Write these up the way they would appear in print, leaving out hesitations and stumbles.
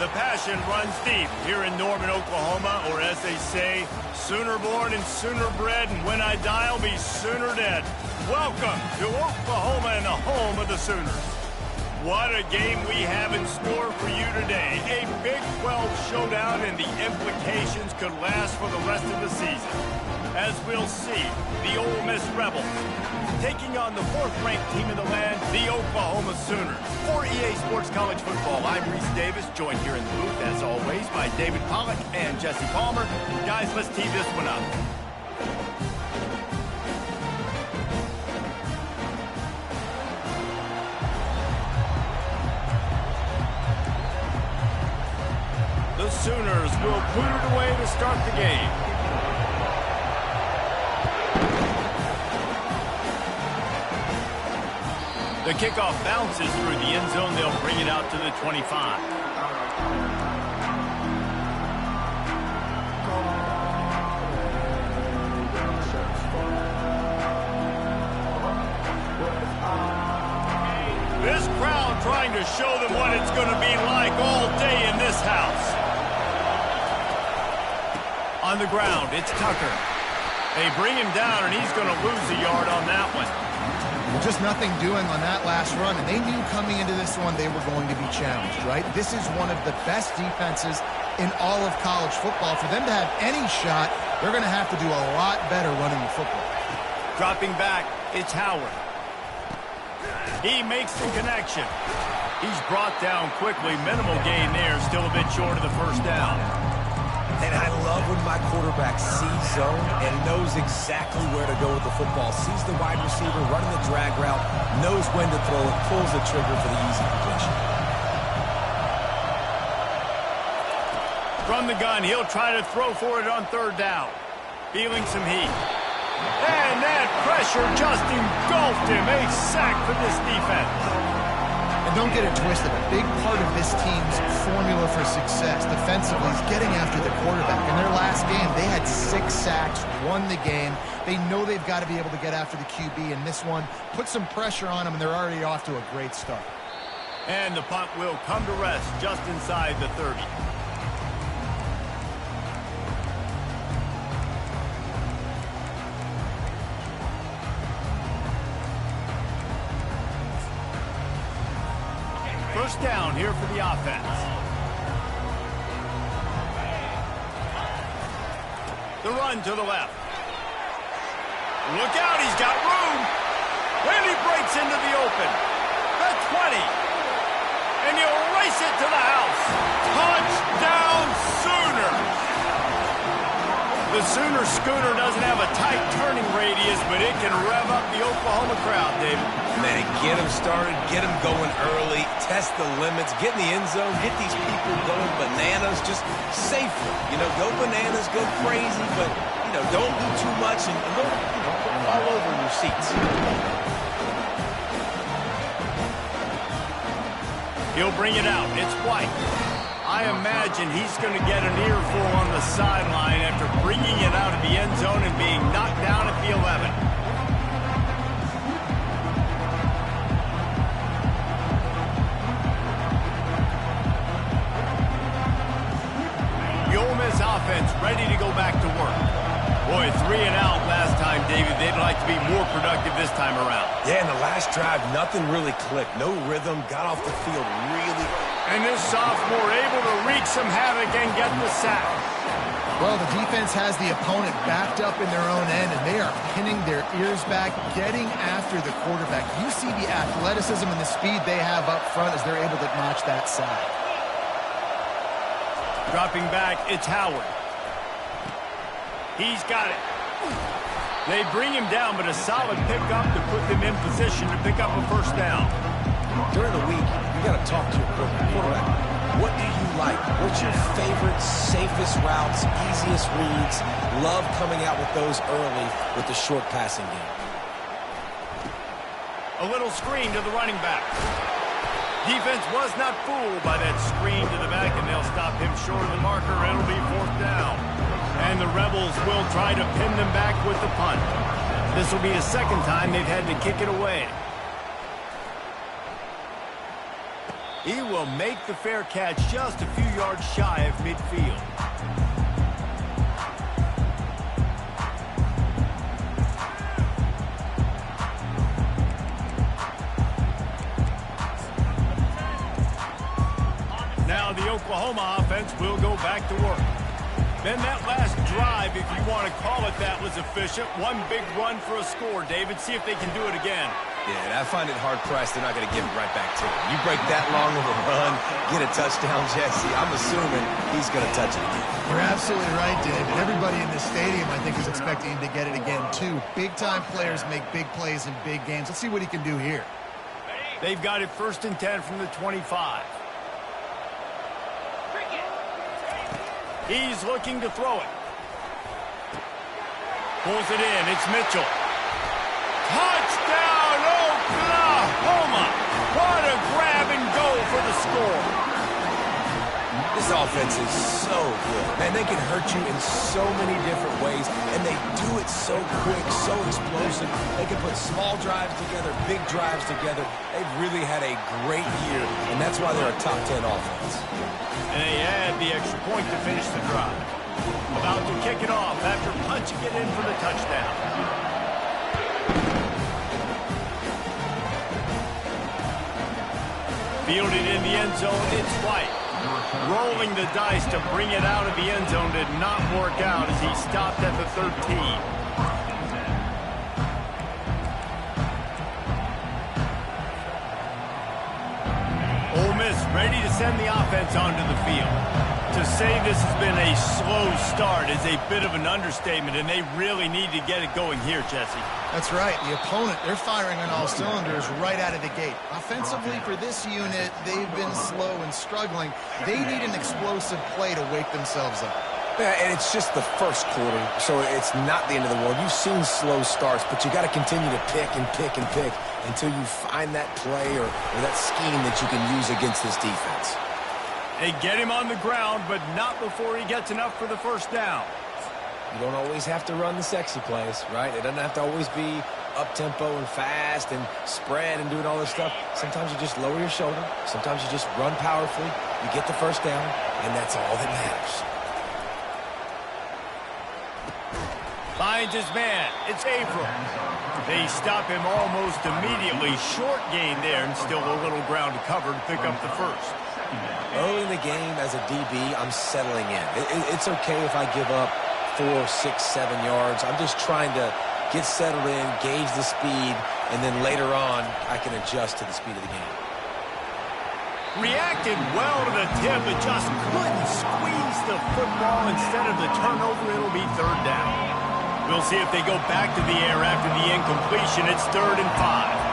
The passion runs deep here in Norman, Oklahoma, or as they say, sooner born and sooner bred, and when I die, I'll be sooner dead. Welcome to Oklahoma and the home of the Sooners. What a game we have in store for you today. A Big 12 showdown, and the implications could last for the rest of the season. As we'll see, the Ole Miss Rebels taking on the fourth-ranked team in the land, the Oklahoma Sooners. For EA Sports College Football, I'm Reese Davis, joined here in the booth, as always, by David Pollack and Jesse Palmer. Guys, let's tee this one up. The Sooners will put it away to start the game. The kickoff bounces through the end zone. They'll bring it out to the 25. This crowd trying to show them what it's going to be like all day in this house. On the ground, it's Tucker. They bring him down, and he's going to lose a yard on that one. Just nothing doing on that last run, and they knew coming into this one they were going to be challenged, right? This is one of the best defenses in all of college football. For them to have any shot, they're going to have to do a lot better running the football. Dropping back, it's Howard. He makes the connection. He's brought down quickly. Minimal gain there, still a bit short of the first down. And I love when my quarterback sees zone and knows exactly where to go with the football. Sees the wide receiver running the drag route, knows when to throw it, pulls the trigger for the easy completion. From the gun, he'll try to throw for it on third down. Feeling some heat. And that pressure just engulfed him. A sack for this defense. And don't get it twisted. A big part of this team's formula for success defensively is getting after the quarterback. In their last game, they had 6 sacks, won the game. They know they've got to be able to get after the QB, and this one put some pressure on them, and they're already off to a great start. And the punt will come to rest just inside the 30. First down here for the offense. The run to the left. Look out, he's got room. And he breaks into the open. The 20. And he'll race it to the house. Touchdown, Sooners. The Sooner schooner doesn't have a tight turning radius, but it can rev up the Oklahoma crowd, David. Man, get them started, get them going early, test the limits, get in the end zone, get these people going bananas, just safely. You know, go bananas, go crazy, but, you know, don't do too much and don't, you know, fall over in your seats. He'll bring it out. It's White. I imagine he's going to get an earful on the sideline after bringing it out of the end zone and being knocked down at the 11. The Ole Miss offense ready to go back to work. Boy, 3 and out last time, David. They'd like to be more productive this time around. Yeah, in the last drive, nothing really clicked. No rhythm, got off the field really. And this sophomore able to wreak some havoc and get the sack. Well, the defense has the opponent backed up in their own end, and they are pinning their ears back, getting after the quarterback. You see the athleticism and the speed they have up front as they're able to notch that sack. Dropping back, it's Howard. He's got it. They bring him down, but a solid pickup to put them in position to pick up a first down. During the week, you got to talk to your quarterback. What do you like? What's your favorite, safest routes, easiest reads? Love coming out with those early with the short passing game. A little screen to the running back. Defense was not fooled by that screen to the back, and they'll stop him short of the marker. It'll be fourth down. And the Rebels will try to pin them back with the punt. This will be the second time they've had to kick it away. He will make the fair catch just a few yards shy of midfield. Now the Oklahoma offense will go back to work. Then that last drive, if you want to call it that, was efficient. One big run for a score, David. See if they can do it again. Yeah, and I find it hard-pressed they're not going to give it right back to him. You break that long of a run, get a touchdown, Jesse, I'm assuming he's going to touch it again. You're absolutely right, David. Everybody in this stadium, I think, is expecting him to get it again, too. Big-time players make big plays in big games. Let's see what he can do here. They've got it 1st and 10 from the 25. He's looking to throw it. Pulls it in. It's Mitchell. Touchdown, Oklahoma! What a grab and go for the score. This offense is so good. Man, they can hurt you in so many different ways, and they do it so quick, so explosive. They can put small drives together, big drives together. They've really had a great year, and that's why they're a top 10 offense. And they add the extra point to finish the drive. About to kick it off after punching it in for the touchdown. Fielded in the end zone, it's White. Rolling the dice to bring it out of the end zone did not work out as he stopped at the 13. Ole Miss ready to send the offense onto the field. To say this has been a slow start is a bit of an understatement, and they really need to get it going here, Jesse. That's right. The opponent, they're firing on all cylinders right out of the gate. Offensively, for this unit, they've been slow and struggling. They need an explosive play to wake themselves up. Yeah, and it's just the first quarter, so it's not the end of the world. You've seen slow starts, but you got to continue to pick and pick and pick until you find that play or that scheme that you can use against this defense. They get him on the ground, but not before he gets enough for the first down. You don't always have to run the sexy plays, right? It doesn't have to always be up-tempo and fast and spread and doing all this stuff. Sometimes you just lower your shoulder. Sometimes you just run powerfully. You get the first down, and that's all that matters. Finds his man. It's April. They stop him almost immediately. Short gain there, and still a little ground to cover to pick up the first. Early in the game, as a DB, I'm settling in. It's okay if I give up 4, 6, 7 yards. I'm just trying to get settled in, gauge the speed, and then later on, I can adjust to the speed of the game. Reacted well to the tip, but just couldn't squeeze the football. Instead of the turnover, it'll be 3rd down. We'll see if they go back to the air after the incompletion. It's 3rd and 5.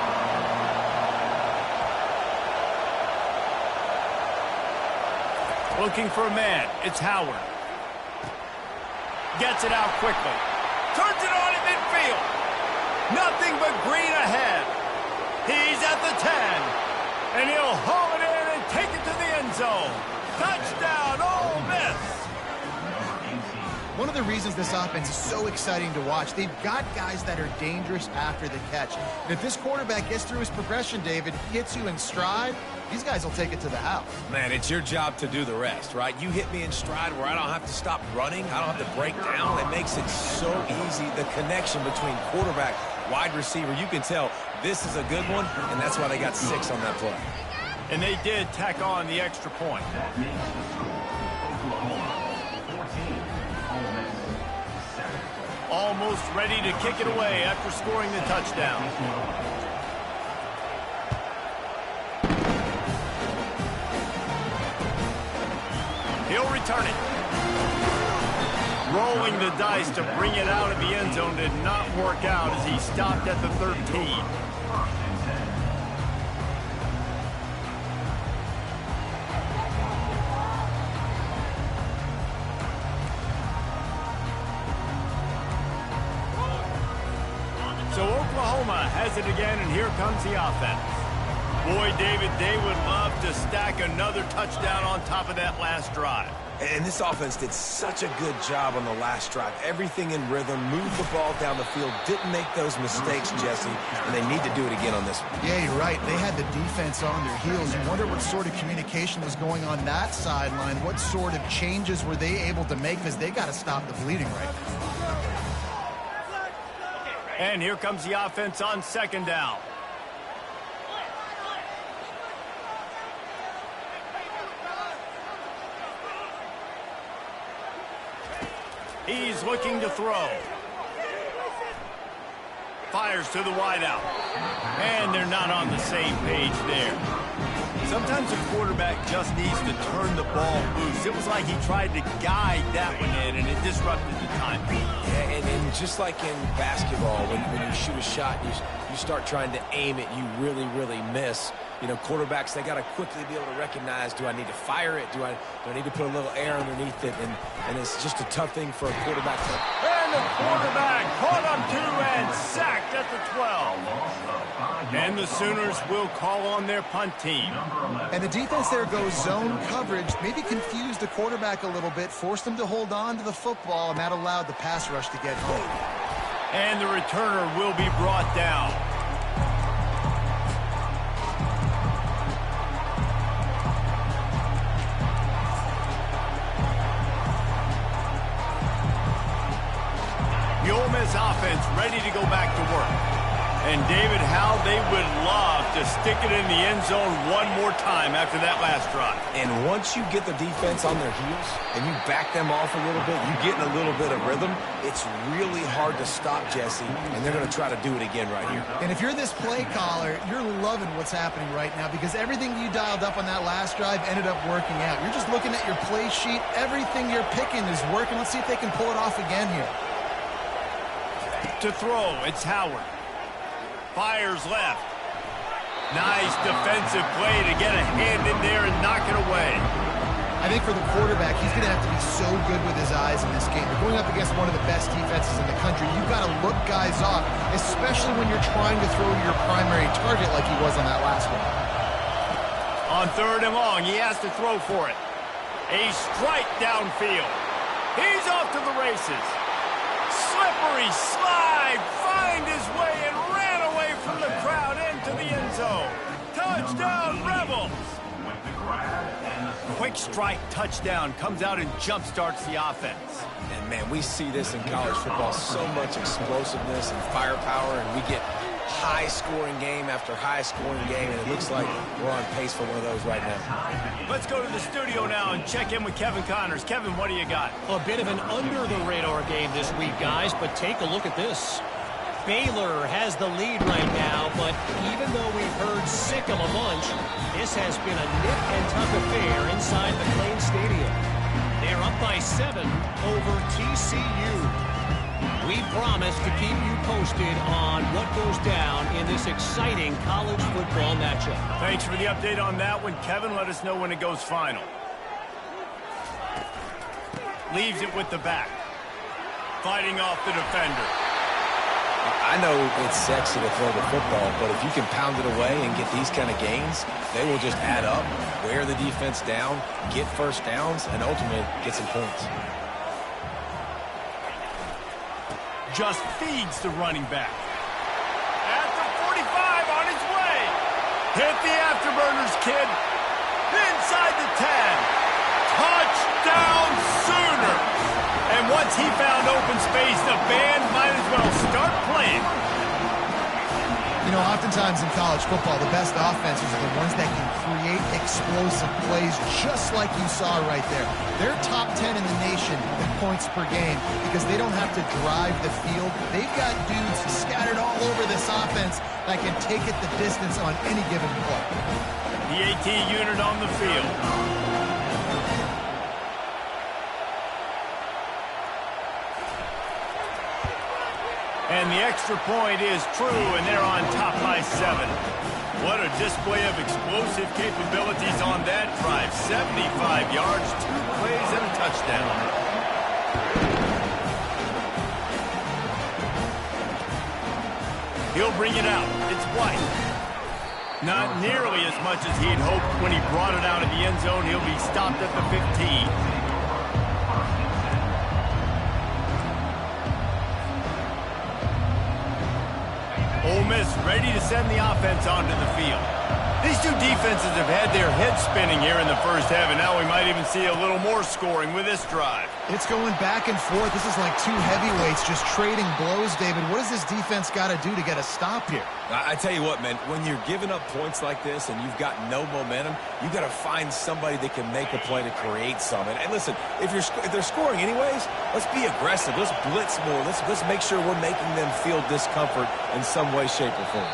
Looking for a man. It's Howard. Gets it out quickly. Turns it on at midfield. Nothing but green ahead. He's at the 10. And he'll haul it in and take it to the end zone. Touchdown, Ole Miss. One of the reasons this offense is so exciting to watch, they've got guys that are dangerous after the catch. And if this quarterback gets through his progression, David, hits you in stride, these guys will take it to the house. Man, it's your job to do the rest, right? You hit me in stride where I don't have to stop running. I don't have to break down. It makes it so easy. The connection between quarterback, wide receiver, you can tell this is a good one, and that's why they got 6 on that play. And they did tack on the extra point. Almost ready to kick it away after scoring the touchdown. He'll return it. Rolling the dice to bring it out of the end zone did not work out as he stopped at the 13. So Oklahoma has it again, and here comes the offense. Boy, David, they would love to stack another touchdown on top of that last drive. And this offense did such a good job on the last drive. Everything in rhythm, moved the ball down the field, didn't make those mistakes, Jesse, and they need to do it again on this one. Yeah, you're right. They had the defense on their heels. You wonder what sort of communication was going on that sideline. What sort of changes were they able to make, because they got to stop the bleeding right now. And here comes the offense on second down. He's looking to throw. Fires to the wideout. And they're not on the same page there. Sometimes a quarterback just needs to turn the ball loose. It was like he tried to guide that one in, and it disrupted the time. Yeah, and just like in basketball, when you shoot a shot, you start trying to aim it, you really miss. You know, quarterbacks, they got to quickly be able to recognize, do I need to fire it? Do I need to put a little air underneath it? And it's just a tough thing for a quarterback to... And the quarterback caught on two and sacked at the 12. And the Sooners will call on their punt team. And the defense there goes zone coverage, maybe confused the quarterback a little bit, forced him to hold on to the football, and that allowed the pass rush to get home. And the returner will be brought down. The Ole Miss offense ready to go back to work. And, David, how they would love to stick it in the end zone one more time after that last drive. And once you get the defense on their heels and you back them off a little bit, you get in a little bit of rhythm, it's really hard to stop, Jesse, and they're going to try to do it again right here. And if you're this play caller, you're loving what's happening right now, because everything you dialed up on that last drive ended up working out. You're just looking at your play sheet. Everything you're picking is working. Let's see if they can pull it off again here. To throw, it's Howard. Fires left. Nice defensive play to get a hand in there and knock it away. I think for the quarterback, he's going to have to be so good with his eyes in this game. You're going up against one of the best defenses in the country. You've got to look guys off, especially when you're trying to throw to your primary target like he was on that last one. On third and long, he has to throw for it. A strike downfield. He's off to the races. Slippery slide, find his way and ran away from the crowd into the end zone. Touchdown, Rebels! Quick strike touchdown comes out and jump starts the offense. And, man, we see this in college football, so much explosiveness and firepower, and we get high-scoring game after high-scoring game, and it looks like we're on pace for one of those right now. Let's go to the studio now and check in with Kevin Connors. Kevin, what do you got? A bit of an under-the-radar game this week, guys, but take a look at this. Baylor has the lead right now, but even though we've heard sick of a bunch, this has been a nip-and-tuck affair inside McLean Stadium. They're up by 7 over TCU. We promise to keep you posted on what goes down in this exciting college football matchup. Thanks for the update on that one, Kevin. Let us know when it goes final. Leaves it with the back. Fighting off the defender. I know it's sexy to throw the football, but if you can pound it away and get these kind of gains, they will just add up, wear the defense down, get first downs, and ultimately get some points. Just feeds the running back. At the 45 on his way. Hit the afterburners, kid. Inside the 10. Touchdown Sooners. And once he found open space, the band might as well start playing. You know, oftentimes in college football, the best offenses are the ones that can create explosive plays, just like you saw right there. They're top 10 in the nation in points per game because they don't have to drive the field. They've got dudes scattered all over this offense that can take it the distance on any given play. The AT unit on the field. And the extra point is true, and they're on top by 7. What a display of explosive capabilities on that drive. 75 yards, 2 plays, and a touchdown. He'll bring it out. It's White. Not nearly as much as he'd hoped when he brought it out of the end zone. He'll be stopped at the 15. Miss ready to send the offense onto the field. These two defenses have had their heads spinning here in the first half, and now we might even see a little more scoring with this drive. It's going back and forth. This is like two heavyweights just trading blows, David. What does this defense got to do to get a stop here? I tell you what, man, when you're giving up points like this and you've got no momentum, you got to find somebody that can make a play to create some. And listen, if they're scoring anyways, let's be aggressive. Let's blitz more. Let's make sure we're making them feel discomfort in some way, shape, or form.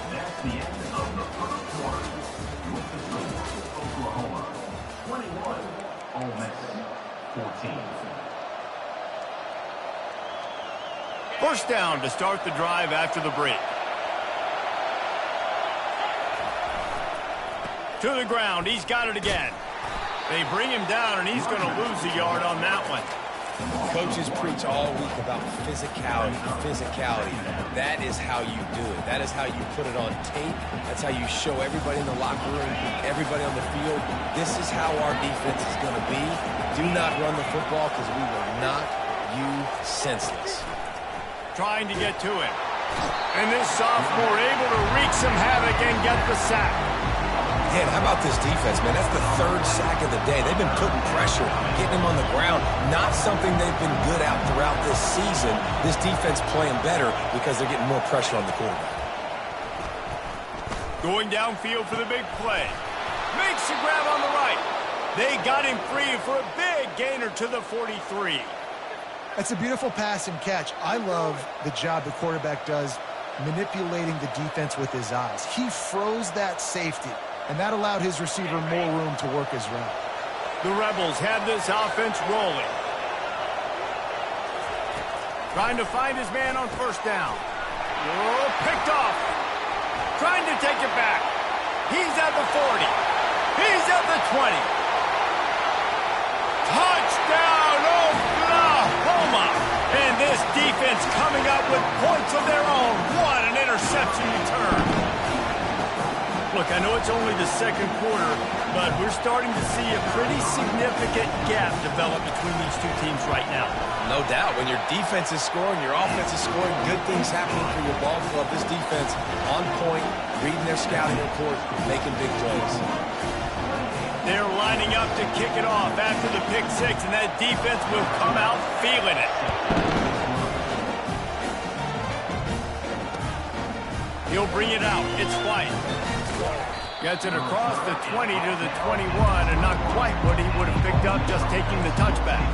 That's the end of the first quarter. With the score, Oklahoma 21, Ole Miss 14. First down to start the drive after the break. To the ground. He's got it again. They bring him down, and he's going to lose a yard on that one. Coaches preach all week about physicality. That is how you do it. That is how you put it on tape. That's how you show everybody in the locker room, everybody on the field. This is how our defense is going to be. Do not run the football because we will knock you senseless. Trying to get to it. And this sophomore able to wreak some havoc and get the sack. Man, how about this defense, man? That's the third sack of the day. They've been putting pressure, getting him on the ground. Not something they've been good at throughout this season. This defense playing better because they're getting more pressure on the quarterback. Going downfield for the big play. Makes a grab on the right. They got him free for a big gainer to the 43. That's a beautiful pass and catch. I love the job the quarterback does manipulating the defense with his eyes. He froze that safety, and that allowed his receiver more room to work his route. The Rebels have this offense rolling. Trying to find his man on first down. Oh, picked off. Trying to take it back. He's at the 40. He's at the 20. Touchdown, Oklahoma! And this defense coming up with points of their own. What an interception return. Look, I know it's only the second quarter, but we're starting to see a pretty significant gap develop between these two teams right now. No doubt. When your defense is scoring, your offense is scoring, good things happening for your ball club. This defense on point, reading their scouting report, making big plays. They're lining up to kick it off after the pick six, and that defense will come out feeling it. He'll bring it out. It's White. Gets it across the 20 to the 21, and not quite what he would have picked up just taking the touchback.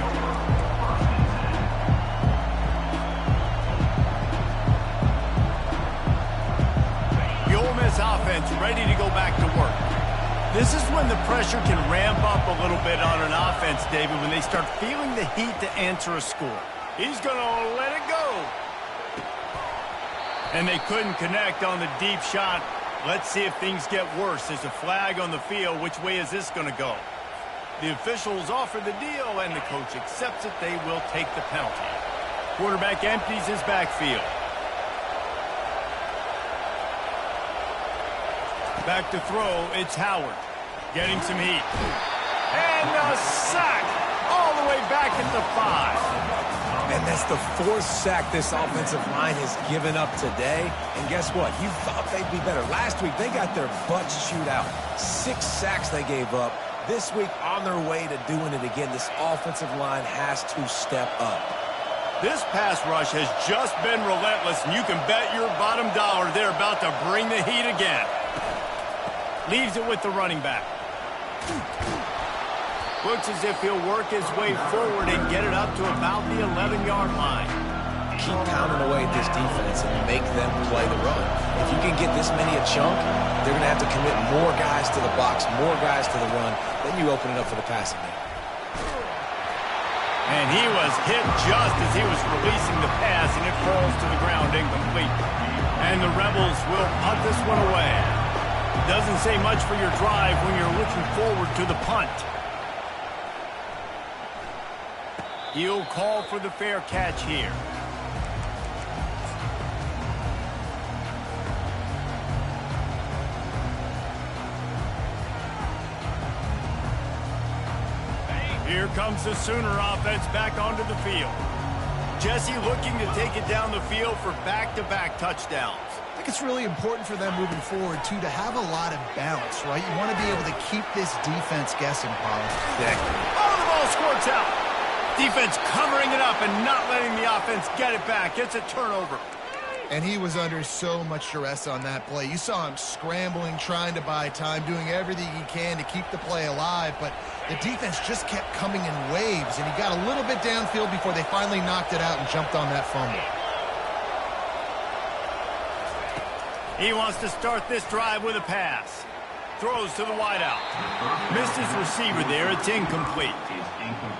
The Ole Miss offense ready to go back to work. This is when the pressure can ramp up a little bit on an offense, David, when they start feeling the heat to answer a score. He's going to let it go. And they couldn't connect on the deep shot. Let's see if things get worse. There's a flag on the field. Which way is this going to go? The officials offer the deal, and the coach accepts it. They will take the penalty. Quarterback empties his backfield. Back to throw, it's Howard. Getting some heat. And a sack all the way back at the 5. And that's the fourth sack this offensive line has given up today. And guess what? You thought they'd be better. Last week, they got their butts chewed out. 6 sacks they gave up. This week, on their way to doing it again, this offensive line has to step up. This pass rush has just been relentless, and you can bet your bottom dollar they're about to bring the heat again. Leaves it with the running back. Looks as if he'll work his way forward and get it up to about the 11-yard line. Keep pounding away at this defense and make them play the run. If you can get this many a chunk, they're going to have to commit more guys to the box, more guys to the run. Then you open it up for the passing game. And he was hit just as he was releasing the pass, and it falls to the ground incomplete. And the Rebels will punt this one away. Doesn't say much for your drive when you're looking forward to the punt. He'll call for the fair catch here. Here comes the Sooner offense back onto the field. Jesse looking to take it down the field for back-to-back touchdowns. I think it's really important for them moving forward, too, to have a lot of balance, right? You want to be able to keep this defense guessing, Paul. Oh, the ball squirts out. Defense covering it up and not letting the offense get it back. It's a turnover. And he was under so much duress on that play. You saw him scrambling, trying to buy time, doing everything he can to keep the play alive, but the defense just kept coming in waves, and he got a little bit downfield before they finally knocked it out and jumped on that fumble. He wants to start this drive with a pass. Throws to the wideout. Missed his receiver there. It's incomplete.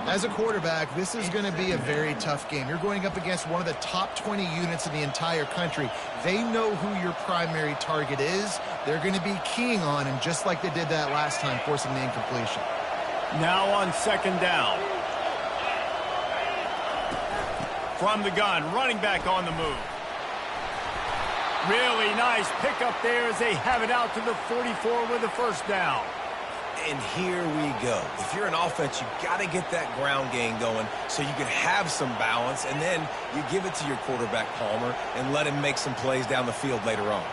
As a quarterback, this is going to be a very tough game. You're going up against one of the top 20 units in the entire country. They know who your primary target is. They're going to be keying on him, just like they did that last time, forcing the incompletion. Now on second down. From the gun, running back on the move. Really nice pickup there as they have it out to the 44 with a first down. And here we go. If you're an offense, you got to get that ground game going so you can have some balance, and then you give it to your quarterback, Palmer, and let him make some plays down the field later on.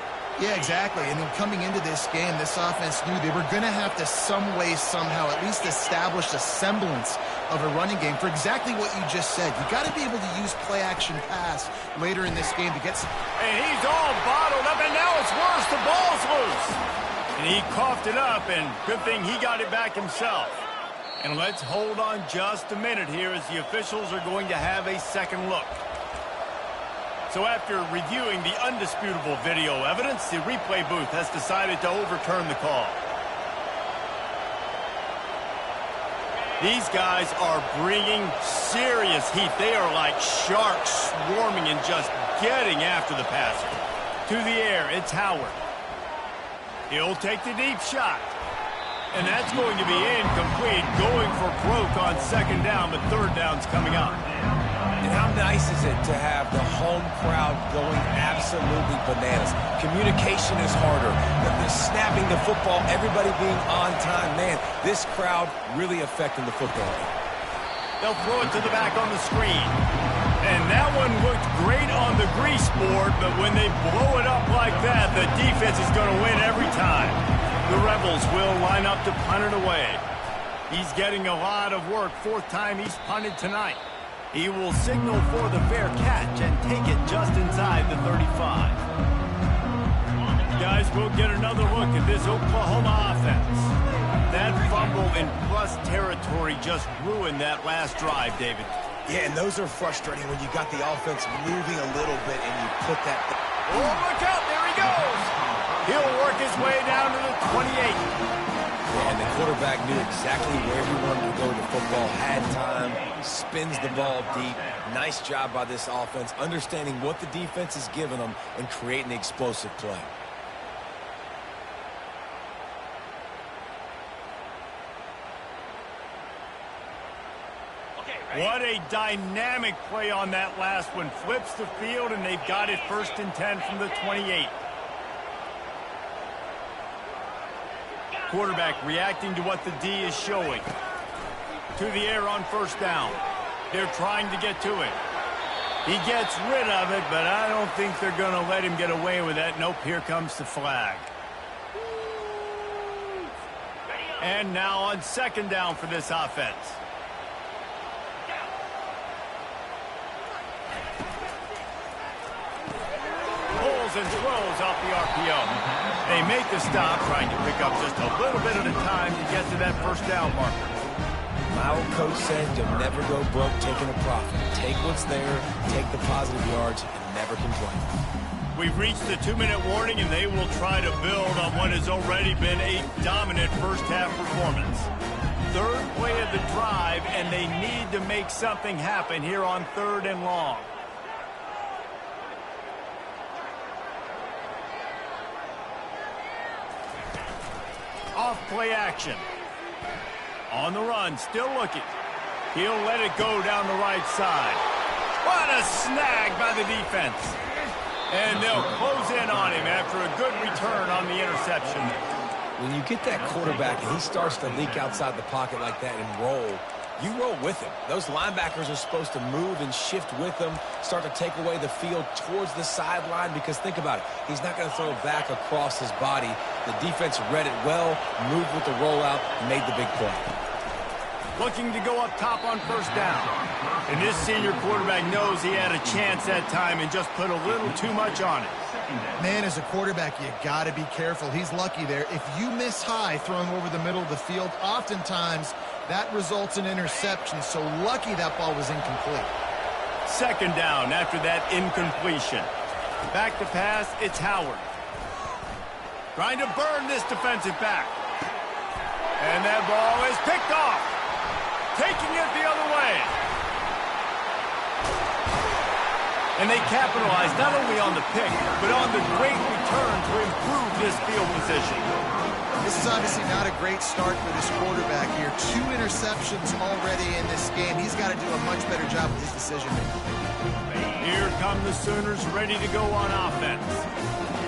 Yeah, exactly. And then coming into this game, this offense knew they were going to have to some way, somehow, at least establish a semblance of a running game for exactly what you just said. You got to be able to use play-action pass later in this game to get some... And he's all bottled up, and now it's worse. The ball's loose. And he coughed it up, and good thing he got it back himself. And let's hold on just a minute here as the officials are going to have a second look. So after reviewing the undisputable video evidence, the replay booth has decided to overturn the call. These guys are bringing serious heat. They are like sharks swarming and just getting after the passer. To the air, it's Howard. He'll take the deep shot. And that's going to be incomplete, going for broke on second down, but third down's coming up. And how nice is it to have the home crowd going absolutely bananas? Communication is harder. The snapping the football, everybody being on time. Man, this crowd really affecting the football game. They'll throw it to the back on the screen. And that one looked great on the grease board, but when they blow it up like that, the defense is going to win every time. The Rebels will line up to punt it away. He's getting a lot of work. Fourth time he's punted tonight. He will signal for the fair catch and take it just inside the 35. Guys, we'll get another look at this Oklahoma offense. That fumble in plus territory just ruined that last drive, David. Yeah, and those are frustrating when you got the offense moving a little bit and you put that... Oh, look out, there he goes! He'll work his way down to the 28. And the quarterback knew exactly where he wanted to go with the football, had time, spins the ball deep. Nice job by this offense, understanding what the defense is giving them and creating the explosive play. What a dynamic play on that last one. Flips the field, and they've got it 1st and 10 from the 28. Quarterback reacting to what the D is showing. To the air on first down. They're trying to get to it. He gets rid of it, but I don't think they're going to let him get away with that. Nope, here comes the flag. And now on second down for this offense. Pulls and throws off the RPO. They make the stop, trying to pick up just a little bit at a time to get to that first down marker. My old coach said you'll never go broke taking a profit. Take what's there, take the positive yards, and never complain. We've reached the 2-minute warning, and they will try to build on what has already been a dominant first-half performance. Third play of the drive, and they need to make something happen here on 3rd and long. Off play action. On the run, still looking. He'll let it go down the right side. What a snag by the defense. And they'll close in on him after a good return on the interception. When you get that quarterback and he starts to leak outside the pocket like that and roll, You roll with him. Those linebackers are supposed to move and shift with him, start to take away the field towards the sideline, because think about it. He's not going to throw it back across his body. The defense read it well, moved with the rollout, and made the big play. Looking to go up top on first down. And this senior quarterback knows he had a chance that time and just put a little too much on it. Man, as a quarterback, you got to be careful. He's lucky there. If you miss high throwing over the middle of the field, oftentimes that results in interception. So lucky that ball was incomplete. Second down after that incompletion. Back to pass, it's Howard. Trying to burn this defensive back. And that ball is picked off. Taking it the other way. And they capitalize not only on the pick, but on the great return to improve this field position. This is obviously not a great start for this quarterback here. 2 interceptions already in this game. He's got to do a much better job with his decision-making. Here come the Sooners ready to go on offense.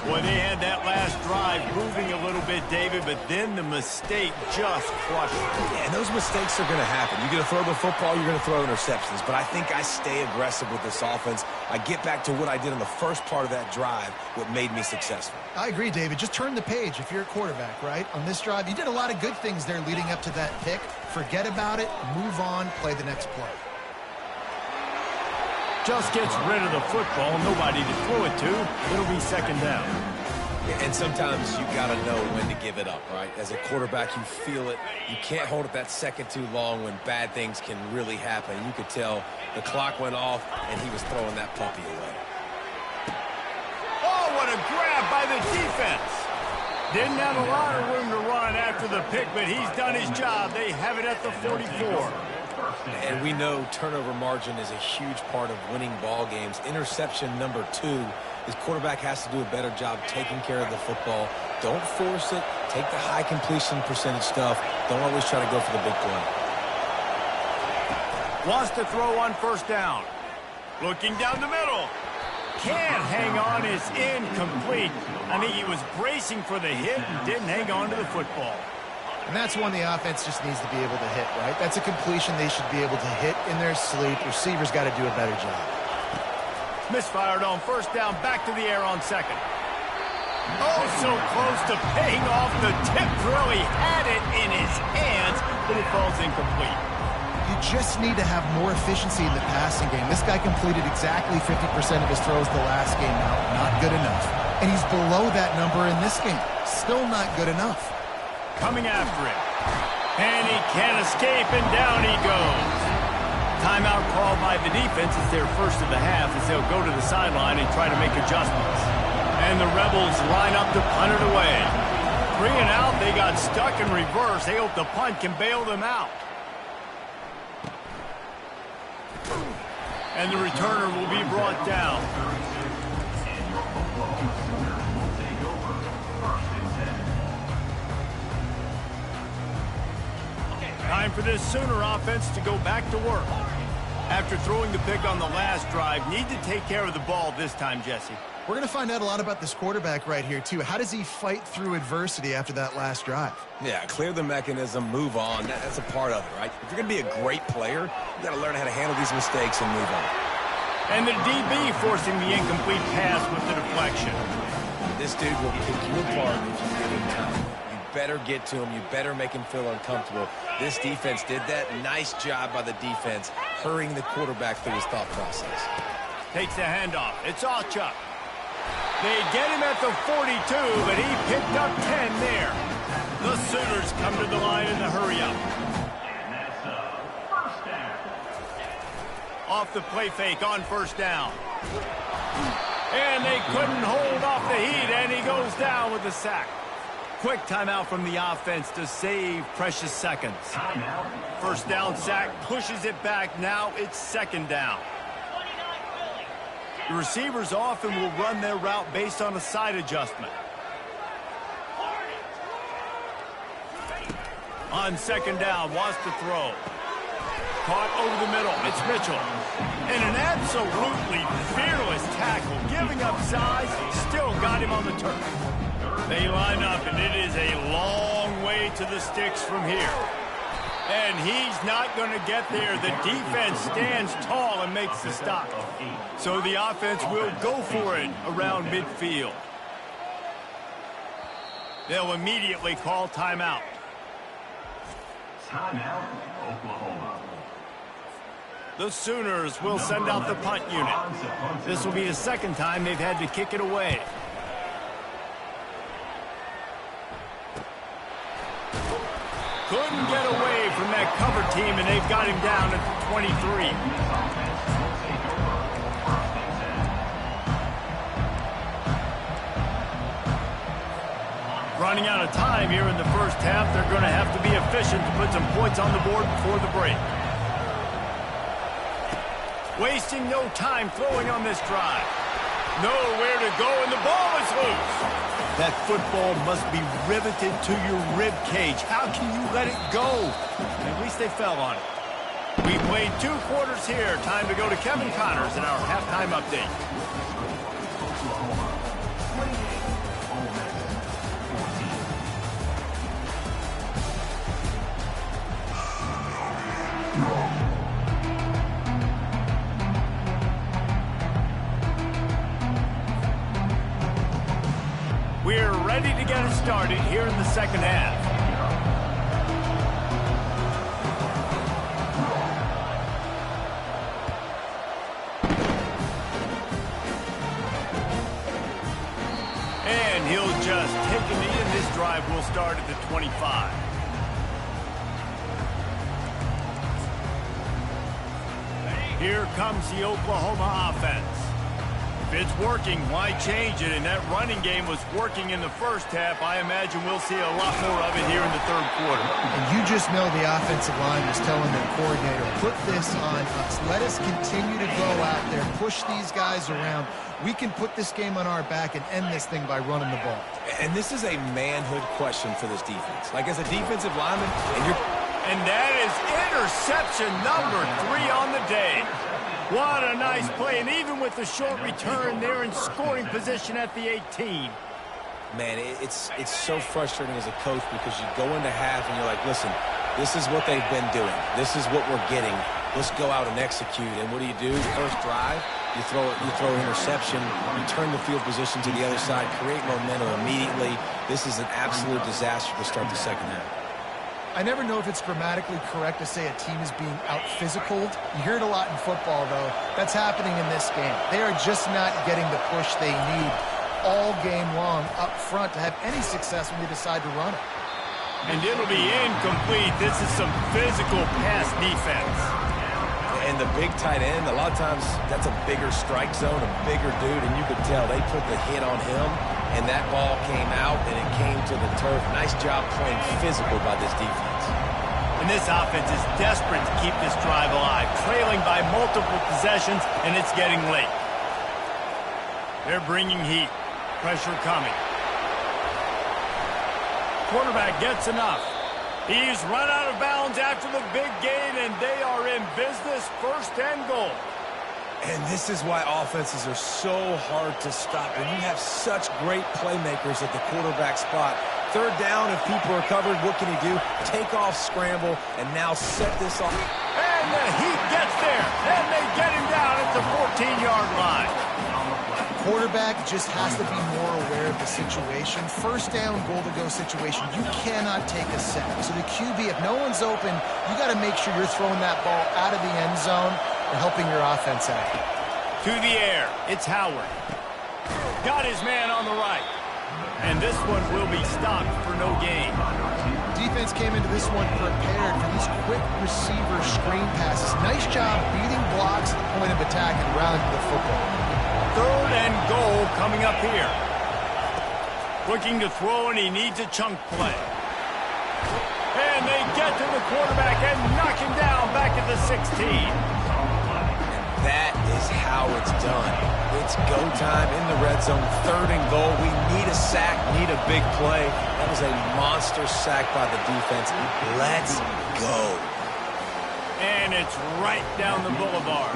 Boy, they had that last drive moving a little bit, David, but then the mistake just crushed them. Yeah, and those mistakes are going to happen. You're going to throw the football, you're going to throw interceptions. But I think I stay aggressive with this offense. I get back to what I did in the first part of that drive, what made me successful. I agree, David. Just turn the page if you're a quarterback, right? On this drive, you did a lot of good things there leading up to that pick. Forget about it, move on, play the next play. Just gets rid of the football, nobody to throw it to. It'll be second down. And sometimes you got to know when to give it up, right? As a quarterback, you feel it. You can't hold it that second too long when bad things can really happen. You could tell the clock went off, and he was throwing that puppy away. Oh, what a grab by the defense. Didn't have a lot of room to run after the pick, but he's done his job. They have it at the 44. And we know turnover margin is a huge part of winning ball games. Interception number 2. His quarterback has to do a better job taking care of the football. Don't force it. Take the high completion percentage stuff. Don't always try to go for the big play. Wants to throw on first down. Looking down the middle. Can't hang on. It's incomplete. I think he was bracing for the hit and didn't hang on to the football. And that's one the offense just needs to be able to hit, right? That's a completion they should be able to hit in their sleep. Receivers got to do a better job. Misfired on first down, back to the air on second. Oh, so close to paying off the tip throw. He had it in his hands, but it falls incomplete. You just need to have more efficiency in the passing game. This guy completed exactly 50% of his throws the last game now. Not good enough. And he's below that number in this game. Still not good enough. Coming after it. And he can't escape, and down he goes. Timeout called by the defense. It's their first of the half as they'll go to the sideline and try to make adjustments. And the Rebels line up to punt it away. 3 and out, they got stuck in reverse. They hope the punt can bail them out. And the returner will be brought down. Time for this Sooner offense to go back to work. After throwing the pick on the last drive, need to take care of the ball this time, Jesse. We're going to find out a lot about this quarterback right here, too. How does he fight through adversity after that last drive? Yeah, clear the mechanism, move on. That's a part of it, right? If you're going to be a great player, you got to learn how to handle these mistakes and move on. And the DB forcing the incomplete pass with the deflection. This dude will pick you apart if you give him time. You better get to him. You better make him feel uncomfortable. This defense did that. Nice job by the defense, hurrying the quarterback through his thought process. Takes the handoff. It's Ncaa. They get him at the 42, but he picked up 10 there. The Sooners come to the line in the hurry-up. And that's first down. Off the play fake on first down. And they couldn't hold off the heat, and he goes down with the sack. Quick timeout from the offense to save precious seconds. First down sack, pushes it back. Now it's second down. The receivers often will run their route based on a side adjustment. On second down, wants to throw. Caught over the middle. It's Mitchell. And an absolutely fearless tackle. Giving up size, still got him on the turf. They line up, and it is a long way to the sticks from here. And he's not going to get there. The defense stands tall and makes the stop. So the offense will go for it around midfield. They'll immediately call timeout. Timeout, Oklahoma. The Sooners will send out the punt unit. This will be the second time they've had to kick it away. Couldn't get away from that cover team, and they've got him down at the 23. Running out of time here in the first half. They're going to have to be efficient to put some points on the board before the break. Wasting no time throwing on this drive. Nowhere to go, and the ball is loose. That football must be riveted to your rib cage. How can you let it go? At least they fell on it. We played 2 quarters here. Time to go to Kevin Connors in our halftime update. We're ready to get it started here in the second half. And he'll just take a knee, and this drive will start at the 25. Here comes the Oklahoma offense. If it's working, why change it? And that running game was working in the first half. I imagine we'll see a lot more of it here in the third quarter. And you just know the offensive line was telling their coordinator, put this on us. Let us continue to go out there, push these guys around. We can put this game on our back and end this thing by running the ball. And this is a manhood question for this defense. Like, as a defensive lineman, and that is interception number 3 on the day. What a nice play, and even with the short return, they're in scoring position at the 18. Man, it's so frustrating as a coach because you go into half and you're like, listen, this is what they've been doing. This is what we're getting. Let's go out and execute. And what do? First drive, you throw interception, you turn the field position to the other side, create momentum immediately. This is an absolute disaster to start the second half. I never know if it's grammatically correct to say a team is being out-physicaled. You hear it a lot in football, though. That's happening in this game. They are just not getting the push they need all game long up front to have any success when they decide to run it. And it'll be incomplete. This is some physical pass defense. And the big tight end, a lot of times that's a bigger strike zone, a bigger dude, and you could tell they put the hit on him. And that ball came out, and it came to the turf. Nice job playing physical by this defense. And this offense is desperate to keep this drive alive, trailing by multiple possessions, and it's getting late. They're bringing heat. Pressure coming. Quarterback gets enough. He's run out of bounds after the big gain, and they are in business, 1st and goal. And this is why offenses are so hard to stop. And you have such great playmakers at the quarterback spot. 3rd down, if people are covered, what can he do? Take off, scramble, and now set this off. And the Heat gets there, and they get him down at the 14-yard line. Quarterback just has to be more aware of the situation. 1st down, goal-to-go situation. You cannot take a sack. So the QB, if no one's open, you got to make sure you're throwing that ball out of the end zone and helping your offense out. To the air, it's Howard. Got his man on the right. And this one will be stopped for no gain. Defense came into this one prepared for these quick receiver screen passes. Nice job beating blocks at the point of attack and rallying the football. 3rd and goal coming up here. Looking to throw, and he needs a chunk play. And they get to the quarterback and knock him down back at the 16. That is how it's done. It's go time in the red zone, 3rd and goal. We need a sack, need a big play. That was a monster sack by the defense. Let's go. And it's right down the boulevard.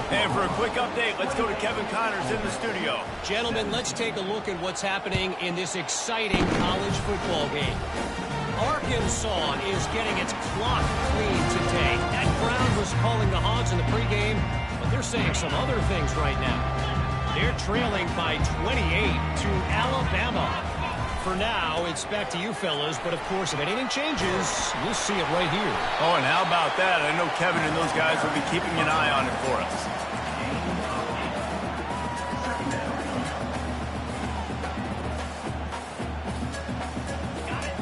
And for a quick update, let's go to Kevin Connors in the studio. Gentlemen, let's take a look at what's happening in this exciting college football game. Arkansas is getting its clock cleaned today. That crowd was calling the Hogs in the pregame, but they're saying some other things right now. They're trailing by 28 to Alabama. For now, it's back to you fellas, but of course, if anything changes, you'll see it right here. Oh, and how about that? I know Kevin and those guys will be keeping an eye on it for us.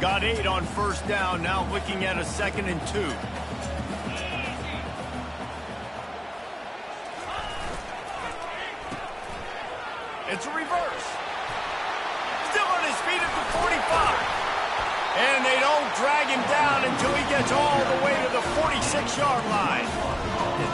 Got 8 on first down, now looking at a 2nd and 2. It's a reverse. Still on his feet at the 45. And they don't drag him down until he gets all the way to the 46-yard line.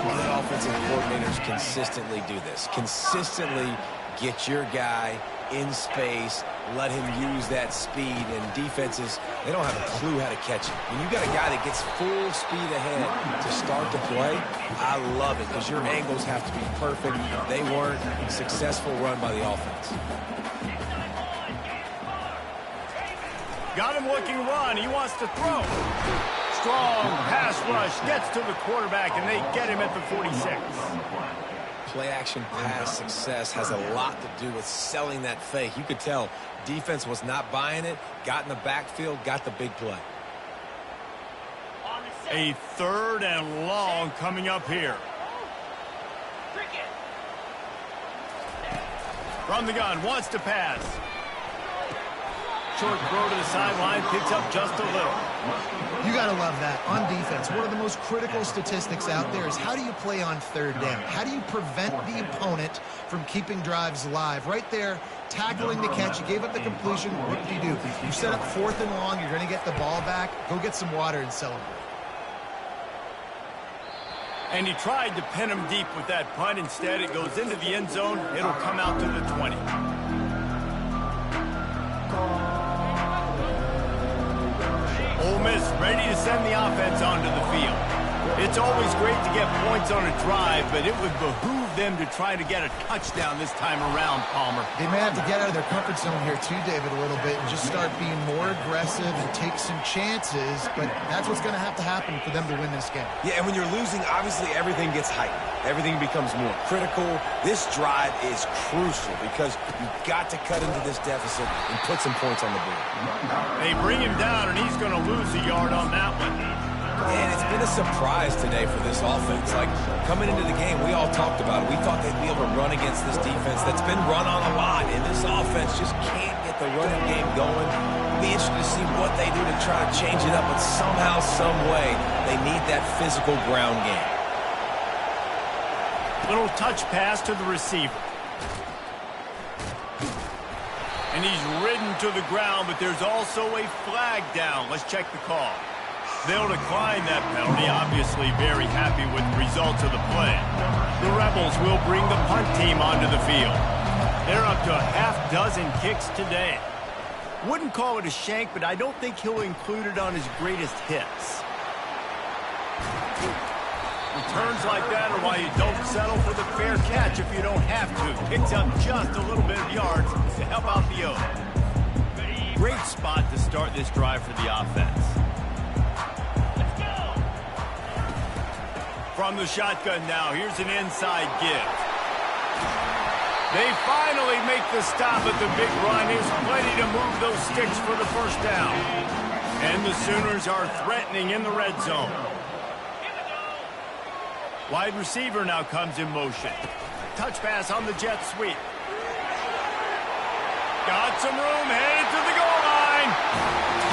And offensive coordinators consistently do this. Consistently get your guy in space, let him use that speed, and defenses, they don't have a clue how to catch him. When you got a guy that gets full speed ahead to start the play, I love it because your angles have to be perfect. They weren't. Successful run by the offense. Got him looking run. He wants to throw. Strong pass rush gets to the quarterback, and they get him at the 46. Play-action pass success has a lot to do with selling that fake. You could tell defense was not buying it, got in the backfield, got the big play. A 3rd and long coming up here. From the gun, wants to pass. Short throw to the sideline, picks up just a little. You got to love that. On defense, one of the most critical statistics out there is how do you play on 3rd down? How do you prevent the opponent from keeping drives alive? Right there, tackling the catch. You gave up the completion. What did you do? You set up 4th and long. You're going to get the ball back. Go get some water and celebrate. And he tried to pin him deep with that punt. Instead, it goes into the end zone. It'll come out to the 20. Ole Miss ready to send the offense onto the field. It's always great to get points on a drive, but it would behoove them to try to get a touchdown this time around, Palmer. They may have to get out of their comfort zone here too, David, a little bit and just start being more aggressive and take some chances, but that's what's going to happen for them to win this game. Yeah, and when you're losing, obviously everything gets heightened. Everything becomes more critical. This drive is crucial because you've got to cut into this deficit and put some points on the board. They bring him down, and he's going to lose a yard on that one. And it's been a surprise today for this offense. Like, coming into the game, we all talked about it. We thought they'd be able to run against this defense that's been run on a lot, and this offense just can't get the running game going. Be interested to see what they do to try to change it up, but somehow, some way, they need that physical ground game. Little touch pass to the receiver. And he's ridden to the ground, but there's also a flag down. Let's check the call. They'll decline that penalty, obviously very happy with the results of the play. The Rebels will bring the punt team onto the field. They're up to a half-dozen kicks today. Wouldn't call it a shank, but I don't think he'll include it on his greatest hits. Returns like that are why you don't settle for the fair catch if you don't have to. Picks up just a little bit of yards to help out the O. Great spot to start this drive for the offense. From the shotgun now, here's an inside give. They finally make the stop at the big run. He's plenty to move those sticks for the first down. And the Sooners are threatening in the red zone. Wide receiver now comes in motion. Touch pass on the jet sweep. Got some room, headed to the goal line.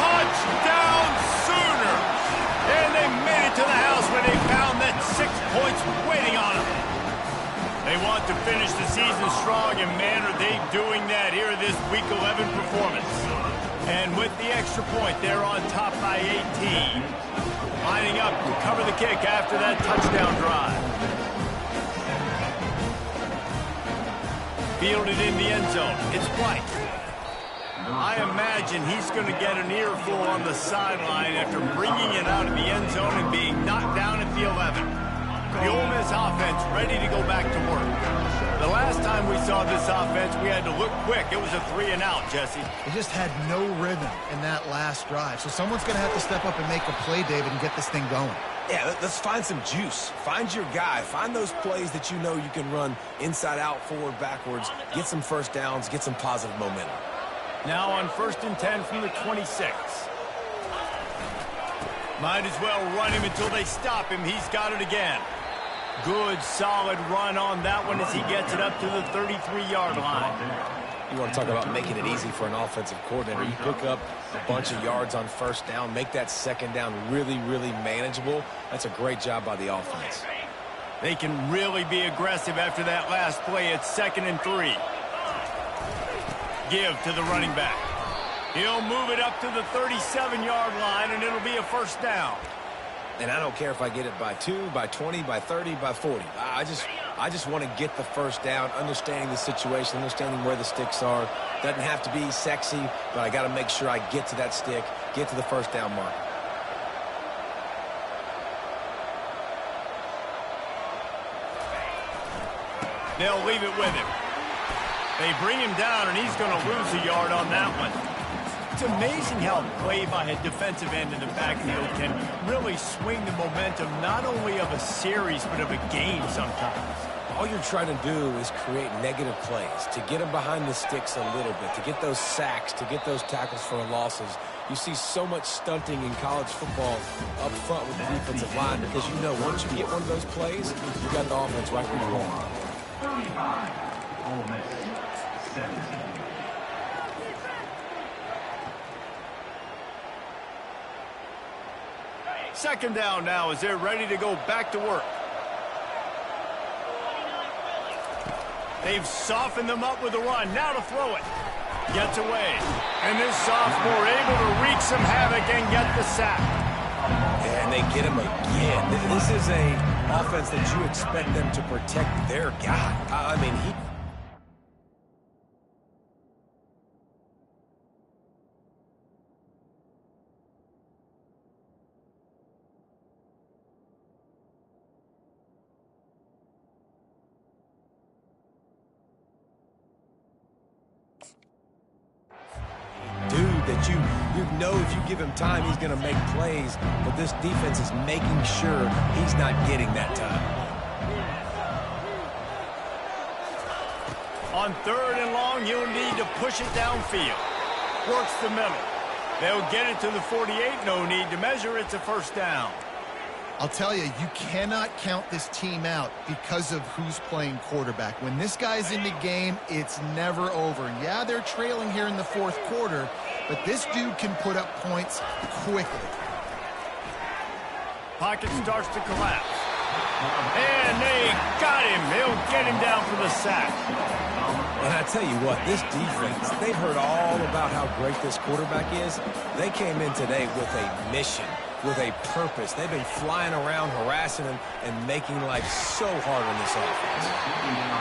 Touchdown Sooners! And they made it to the house where they found that 6 points waiting on them. They want to finish the season strong, and man, are they doing that here in this Week 11 performance. And with the extra point, they're on top by 18. Lining up to cover the kick after that touchdown drive. Fielded in the end zone. It's White. I imagine he's going to get an earful on the sideline after bringing it out of the end zone and being knocked down at the 11. The Ole Miss offense ready to go back to work. The last time we saw this offense, we had to look quick. It was a 3-and-out, Jesse. They just had no rhythm in that last drive. So someone's going to have to step up and make a play, David, and get this thing going. Yeah, let's find some juice. Find your guy. Find those plays that you know you can run inside out, forward, backwards. Get some first downs. Get some positive momentum. Now on 1st and 10 from the 26. Might as well run him until they stop him. He's got it again. Good, solid run on that one as he gets it up to the 33-yard line. You want to talk about making it easy for an offensive coordinator. You pick up a bunch of yards on first down, make that second down really, really manageable. That's a great job by the offense. They can really be aggressive after that last play. It's 2nd and 3. Give to the running back. He'll move it up to the 37-yard line, and it'll be a first down. And I don't care if I get it by 2, by 20, by 30, by 40. I just want to get the first down, understanding the situation, understanding where the sticks are. Doesn't have to be sexy, but I got to make sure I get to that stick, get to the first down mark. They'll leave it with him. They bring him down, and he's going to lose a yard on that one. It's amazing how play by a defensive end in the backfield can really swing the momentum not only of a series but of a game sometimes. All you're trying to do is create negative plays, to get them behind the sticks a little bit, to get those sacks, to get those tackles for losses. You see so much stunting in college football up front with the defensive line because you know once you get one of those plays, you got the offense right where you want. 35, Ole Miss, 17. Second down now as they're ready to go back to work. They've softened them up with a run. Now to throw it. Gets away. And this sophomore able to wreak some havoc and get the sack. And they get him again. This is a offense that you expect them to protect their guy. I mean, that you know if you give him time, he's going to make plays, but this defense is making sure he's not getting that time. On 3rd and long, you'll need to push it downfield. Works the middle. They'll get it to the 48. No need to measure. It's a first down. I'll tell you, you cannot count this team out because of who's playing quarterback. When this guy's in the game, it's never over. And yeah, they're trailing here in the 4th quarter, but this dude can put up points quickly. Pocket starts to collapse. And they got him. They'll get him down for the sack. And I tell you what, this defense, they've heard all about how great this quarterback is. They came in today with a mission, with a purpose. They've been flying around, harassing him, and making life so hard on this offense.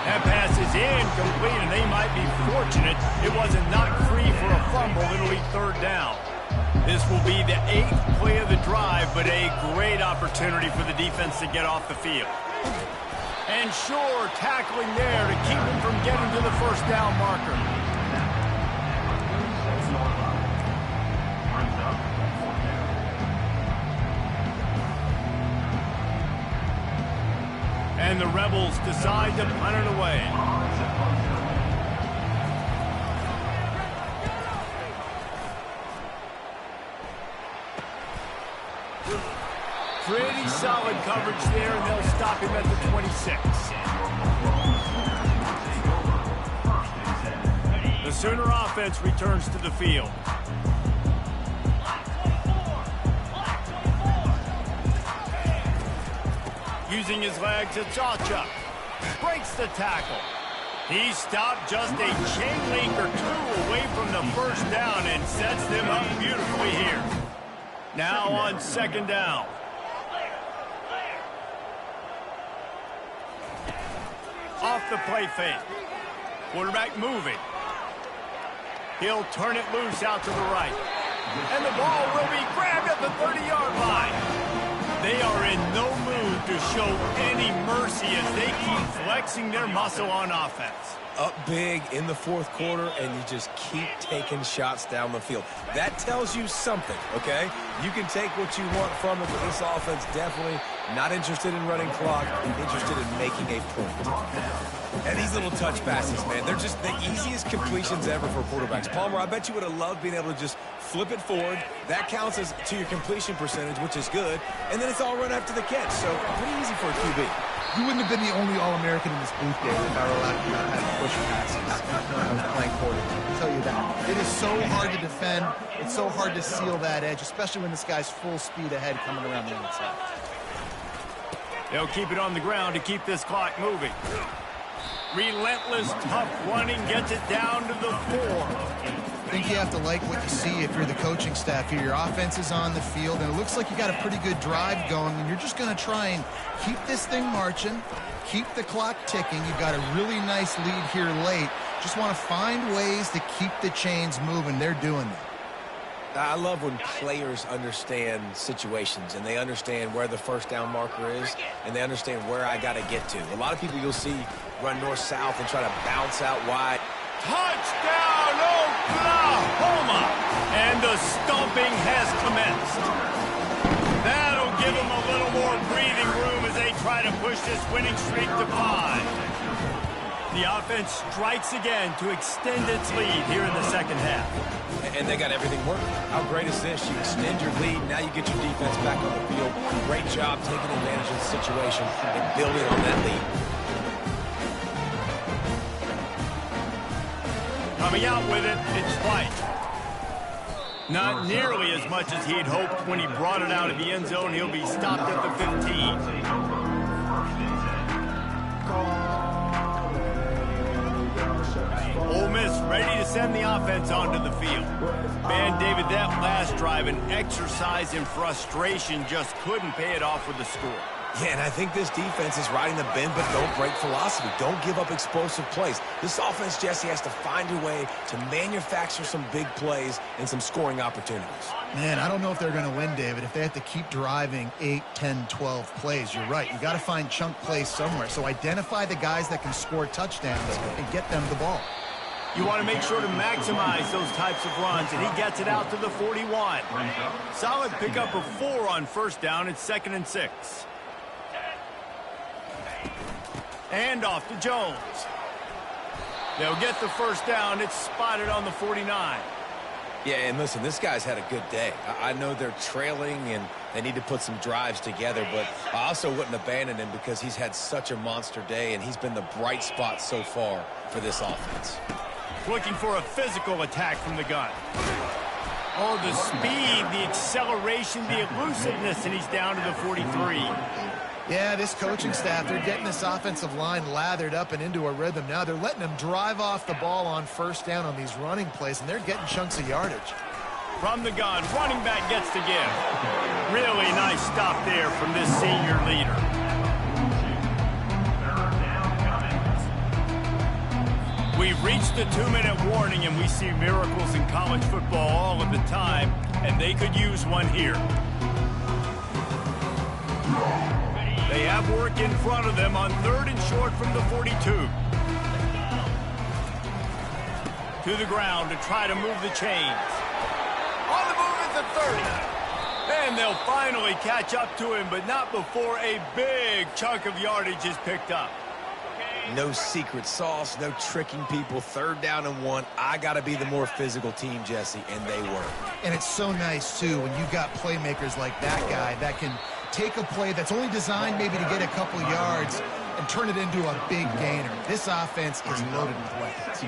That pass is incomplete, and they might be fortunate it wasn't knocked free for a fumble. It'll be 3rd down. This will be the 8th play of the drive, but a great opportunity for the defense to get off the field. And sure, tackling there to keep him from getting to the first down marker. And the Rebels decide to punt it away. Pretty solid coverage there, and they'll stop him at the 26. The Sooner offense returns to the field. Using his legs, it's Ncaa. Breaks the tackle. He stopped just a chain link or 2 away from the first down and sets them up beautifully here. Now on 2nd down. Off the play fake. Quarterback moving. He'll turn it loose out to the right. And the ball will be grabbed at the 30-yard line. They are in no mood to show any mercy as they keep flexing their muscle on offense. Up big in the fourth quarter, and you just keep taking shots down the field. That tells you something, okay? You can take what you want from it, but this offense definitely not interested in running clock, interested in making a point. And these little touch passes, man, they're just the easiest completions ever for quarterbacks. Palmer, I bet you would have loved being able to just flip it forward. That counts as to your completion percentage, which is good. And then it's all run after the catch, so pretty easy for a QB. You wouldn't have been the only All-American in this booth game if I were allowed to not have push passes when I was playing quarterback. I'll tell you that. It is so hard to defend. It's so hard to seal that edge, especially when this guy's full speed ahead coming around the inside. They'll keep it on the ground to keep this clock moving. Relentless, tough running gets it down to the 4. I think you have to like what you see if you're the coaching staff here. Your offense is on the field, and it looks like you got a pretty good drive going, and you're just going to try and keep this thing marching, keep the clock ticking. You've got a really nice lead here late. Just want to find ways to keep the chains moving. They're doing that. I love when players understand situations and they understand where the first down marker is and they understand where I got to get to. A lot of people you'll see run north-south and try to bounce out wide. Touchdown, Oklahoma! And the stomping has commenced. That'll give them a little more breathing room as they try to push this winning streak to 5. The offense strikes again to extend its lead here in the second half. And they got everything working. How great is this? You extend your lead, now you get your defense back on the field. Great job taking advantage of the situation and building on that lead. Coming out with it, it's White. Not nearly as much as he'd hoped when he brought it out of the end zone. He'll be stopped at the 15. Ole Miss ready to send the offense onto the field. Man, David, that last drive, an exercise in frustration, just couldn't pay it off with the score. Yeah, and I think this defense is riding the bend but don't break philosophy. Don't give up explosive plays. This offense, Jesse, has to find a way to manufacture some big plays and some scoring opportunities. Man, I don't know if they're going to win, David, if they have to keep driving 8, 10, 12 plays. You're right. You got to find chunk plays somewhere. So identify the guys that can score touchdowns and get them the ball. You want to make sure to maximize those types of runs, and he gets it out to the 41. Solid pickup of 4 on first down. It's 2nd and 6. And off to Jones. They'll get the first down. It's spotted on the 49. Yeah, and listen, this guy's had a good day. I know they're trailing and they need to put some drives together, but I also wouldn't abandon him because he's had such a monster day and he's been the bright spot so far for this offense. Looking for a physical attack from the gun. Oh, the speed, the acceleration, the elusiveness, and he's down to the 43. Yeah, this coaching staff, they're getting this offensive line lathered up and into a rhythm now. They're letting them drive off the ball on first down on these running plays, and they're getting chunks of yardage. From the gun, running back gets to give. Really nice stop there from this senior leader. We've reached the 2-minute warning, and we see miracles in college football all of the time, and they could use one here. They have work in front of them on 3rd and short from the 42. To the ground to try to move the chains. On the move at the 30. And they'll finally catch up to him, but not before a big chunk of yardage is picked up. No secret sauce, no tricking people. 3rd down and 1. I got to be the more physical team, Jesse, and they were. And it's so nice, too, when you've got playmakers like that guy that can take a play that's only designed maybe to get a couple yards and turn it into a big gainer. This offense is loaded with weapons.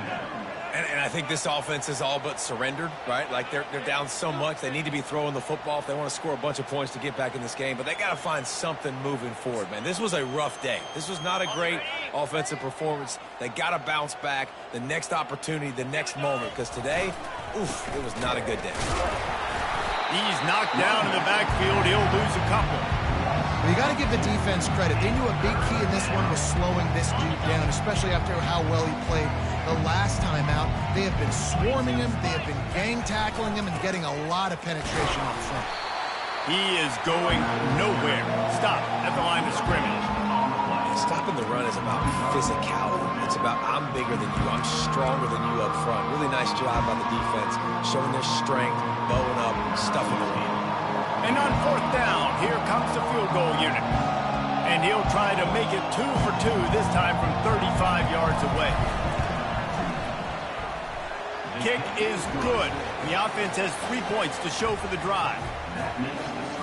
And I think this offense is all but surrendered, right? Like they're down so much. They need to be throwing the football if they want to score a bunch of points to get back in this game. But they got to find something moving forward, man. This was a rough day. This was not a great offensive performance. They got to bounce back the next opportunity, the next moment. Because today, oof, it was not a good day. He's knocked down in the backfield. He'll lose a couple. Well, you got to give the defense credit. They knew a big key in this one was slowing this dude down, especially after how well he played the last time out. They have been swarming him. They have been gang tackling him and getting a lot of penetration up front. He is going nowhere. Stop at the line of scrimmage. Stopping the run is about physicality. It's about I'm bigger than you. I'm stronger than you up front. Really nice job by the defense, showing their strength, bowing up, stuffing the lead. And on 4th down, here comes the field goal unit. And he'll try to make it 2 for 2, this time from 35 yards away. Kick is good. The offense has 3 points to show for the drive.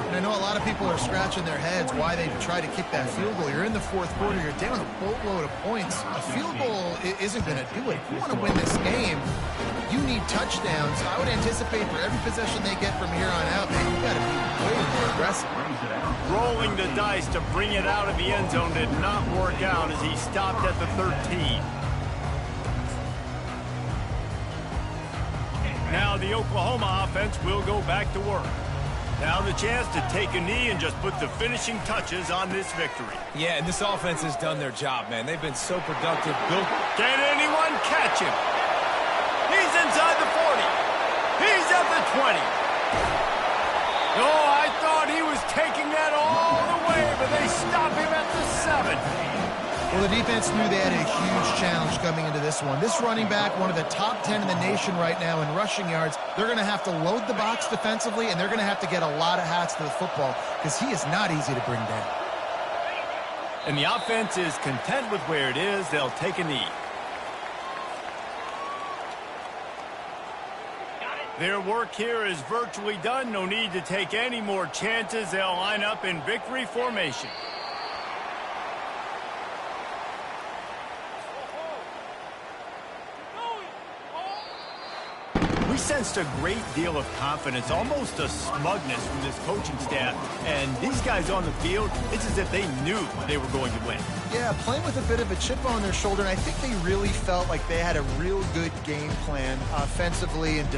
And I know a lot of people are scratching their heads why they try to kick that field goal. You're in the 4th quarter. You're down a boatload of points. A field goal isn't going to do it. If you want to win this game, you need touchdowns. I would anticipate for every possession they get from here on out, man, you got to be way more aggressive. Rolling the dice to bring it out of the end zone did not work out as he stopped at the 13. Now the Oklahoma offense will go back to work. Now the chance to take a knee and just put the finishing touches on this victory. Yeah, and this offense has done their job, man. They've been so productive. Can anyone catch him? He's inside the 40. He's at the 20. Oh, I thought he was taking that all the way, but they stop him at the 7. Well, the defense knew they had a huge challenge coming into this one. This running back, one of the top 10 in the nation right now in rushing yards, they're going to have to load the box defensively, and they're going to have to get a lot of hats to the football because he is not easy to bring down. And the offense is content with where it is. They'll take a knee. Their work here is virtually done. No need to take any more chances. They'll line up in victory formation. We sensed a great deal of confidence, almost a smugness from this coaching staff. And these guys on the field, it's as if they knew they were going to win. Yeah, playing with a bit of a chip on their shoulder, and I think they really felt like they had a real good game plan offensively and defensively.